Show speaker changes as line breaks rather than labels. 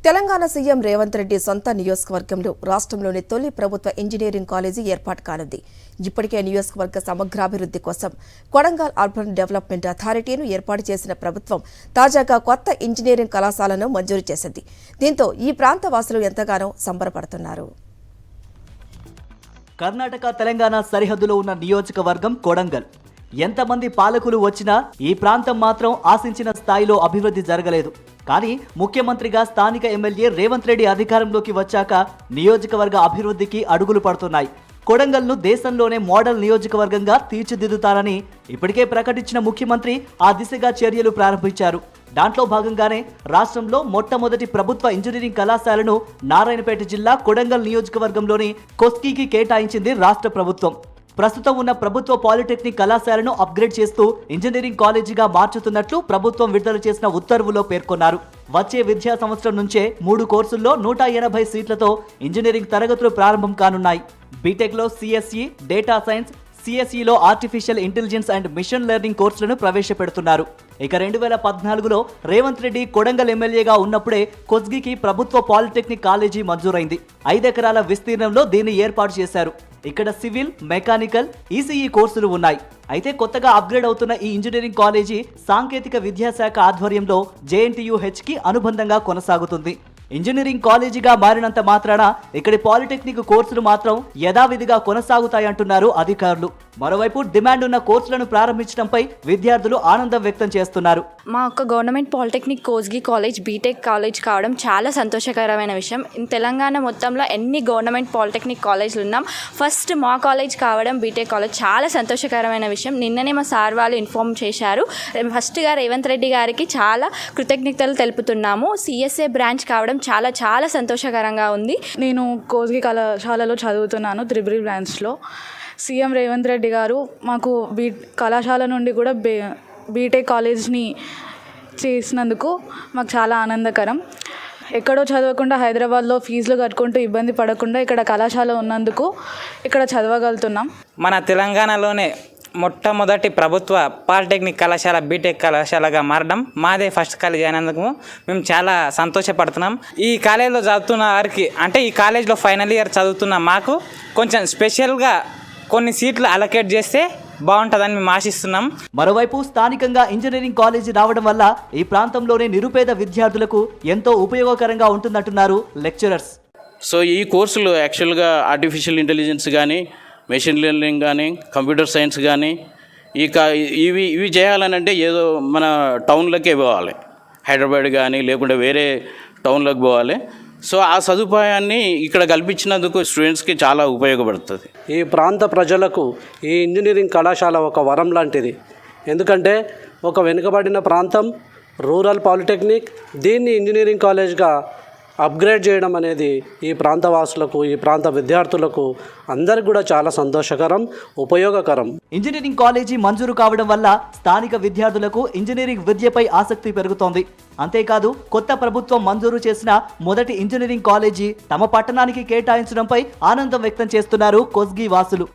Telangana CM Revanth Reddy సొంత నియోజకవర్గంలో రాష్ట్రంలోని తొలి ప్రభుత్వ ఇంజనీరింగ్ కాలేజీ ఏర్పాటు కానుంది. ఇప్పటికే నియోజకవర్గ సమగ్రాభివృద్ధి కోసం కొడంగల్ అర్బన్ డెవలప్మెంట్ అథారిటీను ఏర్పాటు చేసిన ప్రభుత్వం తాజాగా కొత్త ఇంజనీరింగ్ కళాశాలను మంజూరు చేసింది. దీంతో ఈ ప్రాంత వాసులు ఎంతగానో సంబరపడుతున్నారు.
కర్ణాటక తెలంగాణ సరిహద్దులో ఉన్న నియోజకవర్గం కొడంగల్. ఎంతమంది పాలకులు వచ్చినా ఈ ప్రాంతం మాత్రం ఆశించిన స్థాయిలో అభివృద్ధి జరగలేదు. కానీ ముఖ్యమంత్రిగా స్థానిక ఎమ్మెల్యే రేవంత్ రెడ్డి అధికారంలోకి వచ్చాక నియోజకవర్గ అభివృద్ధికి అడుగులు పడుతున్నాయి. కొడంగల్ను దేశంలోనే మోడల్ నియోజకవర్గంగా తీర్చిదిద్దుతారని ఇప్పటికే ప్రకటించిన ముఖ్యమంత్రి ఆ దిశగా చర్యలు ప్రారంభించారు. దాంట్లో భాగంగానే రాష్ట్రంలో మొట్టమొదటి ప్రభుత్వ ఇంజనీరింగ్ కళాశాలను నారాయణపేట జిల్లా కొడంగల్ నియోజకవర్గంలోని కొస్కీకి కేటాయించింది రాష్ట్ర ప్రభుత్వం. ప్రస్తుతం ఉన్న ప్రభుత్వ పాలిటెక్నిక్ కళాశాలను అప్గ్రేడ్ చేస్తూ ఇంజనీరింగ్ కాలేజీగా మార్చుతున్నట్లు ప్రభుత్వం విడుదల చేసిన ఉత్తర్వులో పేర్కొన్నారు. వచ్చే విద్యా సంవత్సరం నుంచే 3 కోర్సుల్లో 180 సీట్లతో ఇంజనీరింగ్ తరగతులు ప్రారంభం కానున్నాయి. బీటెక్లో సిఎస్ఈ, డేటా సైన్స్, సిఎస్ఈలో artificial intelligence and machine learning కోర్సులను ప్రవేశపెడుతున్నారు. ఇక 2014లో రేవంత్ రెడ్డి కొడంగల్ ఎమ్మెల్యేగా ఉన్నప్పుడే కొస్గికి ప్రభుత్వ పాలిటెక్నిక్ కాలేజీ మంజూరైంది. 5 ఎకరాల విస్తీర్ణంలో దీన్ని ఏర్పాటు చేశారు. ఇక్కడ సివిల్, మెకానికల్, ఈసీఈ కోర్సులు ఉన్నాయి. అయితే కొత్తగా అప్గ్రేడ్ అవుతున్న ఈ ఇంజనీరింగ్ కాలేజీ సాంకేతిక విద్యాశాఖ ఆధ్వర్యంలో జేఎన్టీయూహెచ్కి అనుబంధంగా కొనసాగుతుంది. ఇంజనీరింగ్ కాలేజీగా మారినంత మాత్రాన ఇక్కడి పాలిటెక్నిక్ కోర్సులు మాత్రం యథావిధిగా కొనసాగుతాయంటున్నారు అధికారులు. మరోవైపు డిమాండ్ ఉన్న కోర్సులను ప్రారంభించడంపై విద్యార్థులు ఆనందం వ్యక్తం చేస్తున్నారు.
మా యొక్క government polytechnic Kosgi college B Tech college కావడం చాలా సంతోషకరమైన విషయం. తెలంగాణ మొత్తంలో ఎన్ని గవర్నమెంట్ పాలిటెక్నిక్ కాలేజీలు ఉన్నాం, ఫస్ట్ మా కాలేజ్ కావడం బీటెక్ కాలేజ్ చాలా సంతోషకరమైన విషయం. నిన్ననే మా సార్ వాళ్ళు ఇన్ఫార్మ్ చేశారు. ఫస్ట్గా రేవంత్ రెడ్డి గారికి చాలా కృతజ్ఞతలు తెలుపుతున్నాము. సిఎస్ఏ బ్రాంచ్ కావడం చాలా చాలా సంతోషకరంగా ఉంది.
నేను కోస్గి కళాశాలలో చదువుతున్నాను, త్రిబుల్ బ్రాంచ్లో. సీఎం రేవంత్ రెడ్డి గారు మాకు కళాశాల నుండి కూడా బీటెక్ కాలేజ్ని చేసినందుకు మాకు చాలా ఆనందకరం. ఎక్కడో చదవకుండా హైదరాబాద్లో ఫీజులు కట్టుకుంటూ ఇబ్బంది పడకుండా ఇక్కడ కళాశాల ఉన్నందుకు ఇక్కడ చదవగలుగుతున్నాం.
మన తెలంగాణలోనే మొట్టమొదటి ప్రభుత్వ పాలిటెక్నిక్ కళాశాల బీటెక్ కళాశాలగా మారడం మాదే ఫస్ట్ కాలేజ్ అయినందుకు మేము చాలా సంతోషపడుతున్నాం. ఈ కాలేజీలో చదువుతున్న వారికి, అంటే ఈ కాలేజ్లో ఫైనల్ ఇయర్ చదువుతున్న మాకు కొంచెం స్పెషల్గా కొన్ని సీట్లు అలొకేట్ చేస్తే బాగుంటుందని మేము ఆశిస్తున్నాం.
మరోవైపు స్థానికంగా ఇంజనీరింగ్ కాలేజీ రావడం వల్ల ఈ ప్రాంతంలోని నిరుపేద విద్యార్థులకు ఎంతో ఉపయోగకరంగా ఉంటుందంటున్నారు లెక్చరర్స్.
సో ఈ కోర్సులు యాక్చువల్గా ఆర్టిఫిషియల్ ఇంటెలిజెన్స్ కానీ, మెషిన్ లెర్నింగ్ కానీ, కంప్యూటర్ సైన్స్ కానీ ఇవి చేయాలనంటే ఏదో మన టౌన్లకే పోవాలి, హైదరాబాద్ కానీ లేకుంటే వేరే టౌన్లకు పోవాలి. సో ఆ సదుపాయాన్ని ఇక్కడ కల్పించినందుకు స్టూడెంట్స్కి చాలా ఉపయోగపడుతుంది.
ఈ ప్రాంత ప్రజలకు ఈ ఇంజనీరింగ్ కళాశాల ఒక వరం లాంటిది. ఎందుకంటే ఒక వెనుకబడిన ప్రాంతం, రూరల్ పాలిటెక్నిక్, దీన్ని ఇంజనీరింగ్ కాలేజ్గా అప్గ్రేడ్ చేయడం అనేది ఈ ప్రాంత వాసులకు, ఈ ప్రాంత విద్యార్థులకు అందరికి కూడా చాలా సంతోషకరం, ఉపయోగకరం.
ఇంజనీరింగ్ కాలేజీ మంజూరు కావడం వల్ల స్థానిక విద్యార్థులకు ఇంజనీరింగ్ విద్యపై ఆసక్తి పెరుగుతోంది. అంతేకాదు కొత్త ప్రభుత్వం మంజూరు చేసిన మొదటి ఇంజనీరింగ్ కాలేజీ తమ పట్టణానికి కేటాయించడంపై ఆనందం వ్యక్తం చేస్తున్నారు కొస్గి వాసులు.